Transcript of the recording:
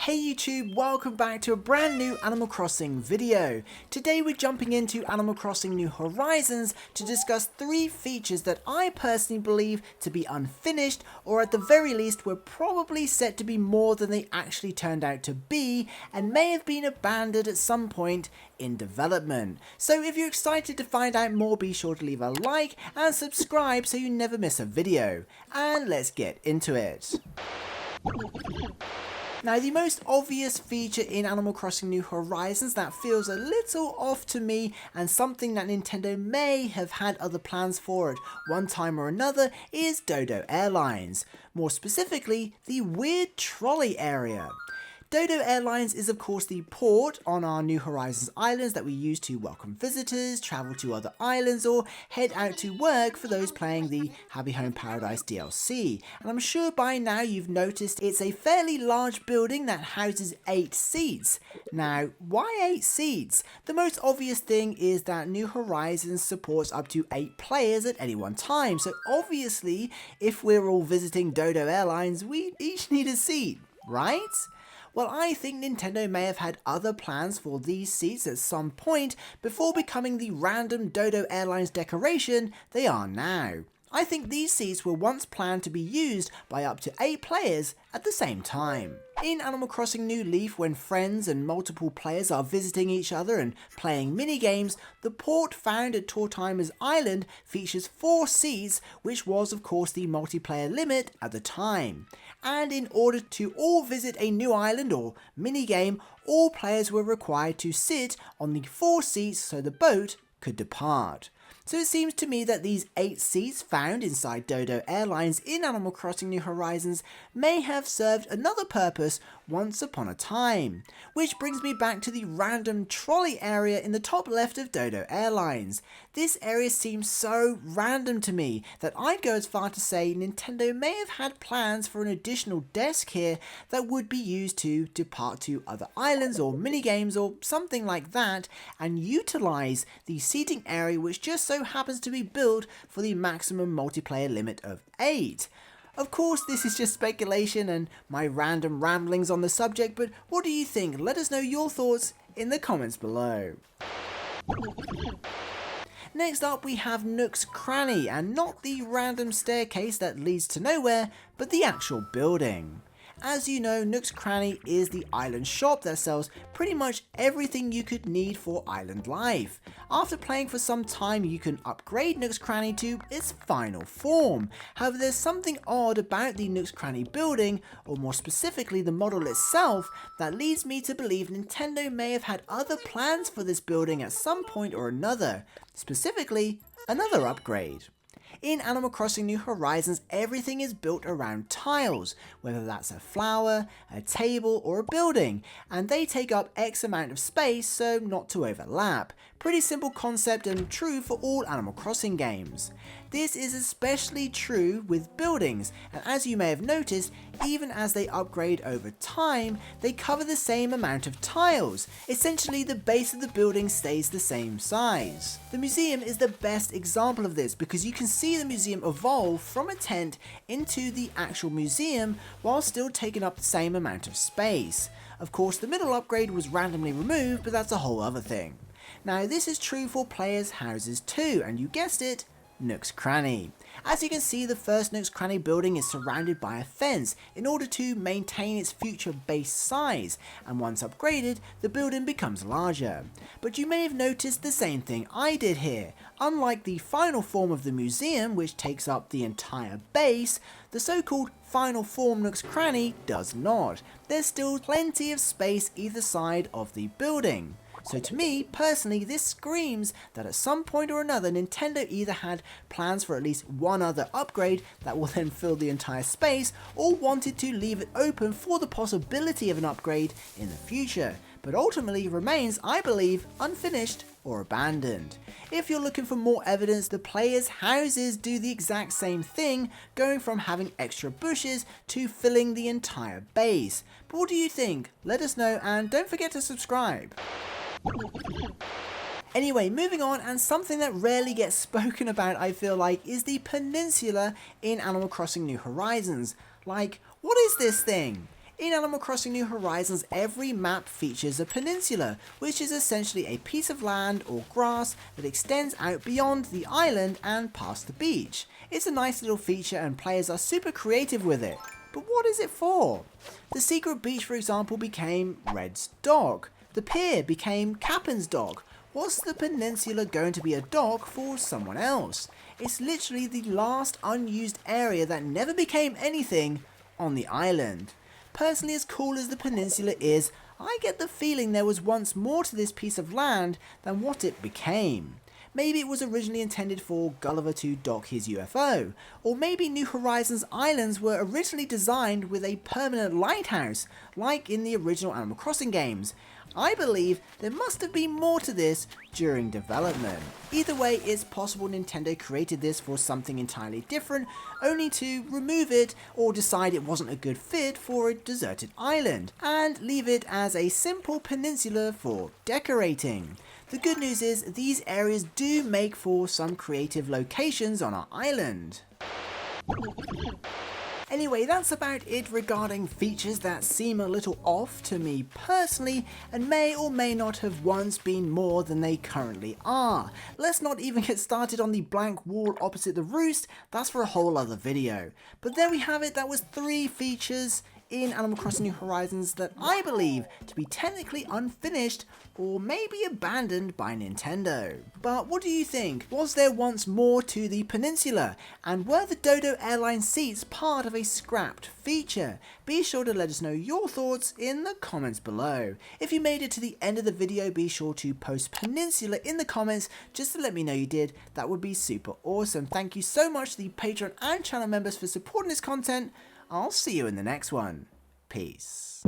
Hey YouTube, welcome back to a brand new Animal Crossing video. Today we're jumping into Animal Crossing New Horizons to discuss 3 features that I personally believe to be unfinished, or at the very least were probably set to be more than they actually turned out to be, and may have been abandoned at some point in development. So if you're excited to find out more, be sure to leave a like and subscribe so you never miss a video. And let's get into it. Now, the most obvious feature in Animal Crossing New Horizons that feels a little off to me, and something that Nintendo may have had other plans for at one time or another, is Dodo Airlines. More specifically, the weird trolley area. Dodo Airlines is of course the port on our New Horizons islands that we use to welcome visitors, travel to other islands, or head out to work for those playing the Happy Home Paradise DLC. And I'm sure by now you've noticed it's a fairly large building that houses 8 seats. Now, why 8 seats? The most obvious thing is that New Horizons supports up to 8 players at any one time, so obviously if we're all visiting Dodo Airlines, we each need a seat, right? Well, I think Nintendo may have had other plans for these seats at some point before becoming the random Dodo Airlines decoration they are now. I think these seats were once planned to be used by up to 8 players at the same time. In Animal Crossing New Leaf, when friends and multiple players are visiting each other and playing minigames, the port found at Tortimer's Island features 4 seats, which was of course the multiplayer limit at the time. And in order to all visit a new island or minigame, all players were required to sit on the 4 seats so the boat could depart. So it seems to me that these 8 seats found inside Dodo Airlines in Animal Crossing New Horizons may have served another purpose once upon a time. Which brings me back to the random trolley area in the top left of Dodo Airlines. This area seems so random to me that I'd go as far to say Nintendo may have had plans for an additional desk here that would be used to depart to other islands or minigames or something like that, and utilise the seating area which just so happens to be built for the maximum multiplayer limit of 8. Of course, this is just speculation and my random ramblings on the subject, but what do you think? Let us know your thoughts in the comments below. Next up we have Nook's cranny, and not the random staircase that leads to nowhere, but the actual building. As you know, Nook's cranny is the island shop that sells pretty much everything you could need for island life. After playing for some time, you can upgrade Nook's cranny to its final form. However, there's something odd about the Nook's cranny building, or more specifically the model itself, that leads me to believe Nintendo may have had other plans for this building at some point or another, specifically another upgrade. In Animal Crossing New Horizons, everything is built around tiles, whether that's a flower, a table, or a building, and they take up X amount of space so not to overlap. Pretty simple concept and true for all Animal Crossing games. This is especially true with buildings, and as you may have noticed, even as they upgrade over time, they cover the same amount of tiles. Essentially, the base of the building stays the same size. The museum is the best example of this because you can see the museum evolve from a tent into the actual museum while still taking up the same amount of space. Of course, the middle upgrade was randomly removed, but that's a whole other thing. Now, this is true for players' houses too, and you guessed it, Nook's cranny. As you can see, the first Nook's cranny building is surrounded by a fence in order to maintain its future base size, and once upgraded, the building becomes larger. But you may have noticed the same thing I did here. Unlike the final form of the museum, which takes up the entire base, the so-called final form Nook's cranny does not. There's still plenty of space either side of the building. So to me, personally, this screams that at some point or another Nintendo either had plans for at least one other upgrade that will then fill the entire space, or wanted to leave it open for the possibility of an upgrade in the future, but ultimately remains, I believe, unfinished or abandoned. If you're looking for more evidence, the players' houses do the exact same thing, going from having extra bushes to filling the entire base. But what do you think? Let us know, and don't forget to subscribe. Anyway, moving on, and something that rarely gets spoken about, I feel like, is the Peninsula in Animal Crossing New Horizons. Like, what is this thing? In Animal Crossing New Horizons, every map features a peninsula, which is essentially a piece of land or grass that extends out beyond the island and past the beach. It's a nice little feature and players are super creative with it. But what is it for? The secret beach, for example, became Red's dock. The pier became Captain's dock. Was the peninsula going to be a dock for someone else? It's literally the last unused area that never became anything on the island. Personally, as cool as the peninsula is, I get the feeling there was once more to this piece of land than what it became. Maybe it was originally intended for Gulliver to dock his UFO, or maybe New Horizons islands were originally designed with a permanent lighthouse, like in the original Animal Crossing games. I believe there must have been more to this during development. Either way, it's possible Nintendo created this for something entirely different, only to remove it or decide it wasn't a good fit for a deserted island, and leave it as a simple peninsula for decorating. The good news is these areas do make for some creative locations on our island. Anyway, that's about it regarding features that seem a little off to me personally and may or may not have once been more than they currently are. Let's not even get started on the blank wall opposite the roost, that's for a whole other video. But there we have it, that was 3 features in Animal Crossing New Horizons that I believe to be technically unfinished or maybe abandoned by Nintendo. But what do you think? Was there once more to the peninsula? And were the Dodo Airlines seats part of a scrapped feature? Be sure to let us know your thoughts in the comments below. If you made it to the end of the video, be sure to post Peninsula in the comments just to let me know you did. That would be super awesome. Thank you so much to the Patreon and channel members for supporting this content. I'll see you in the next one. Peace.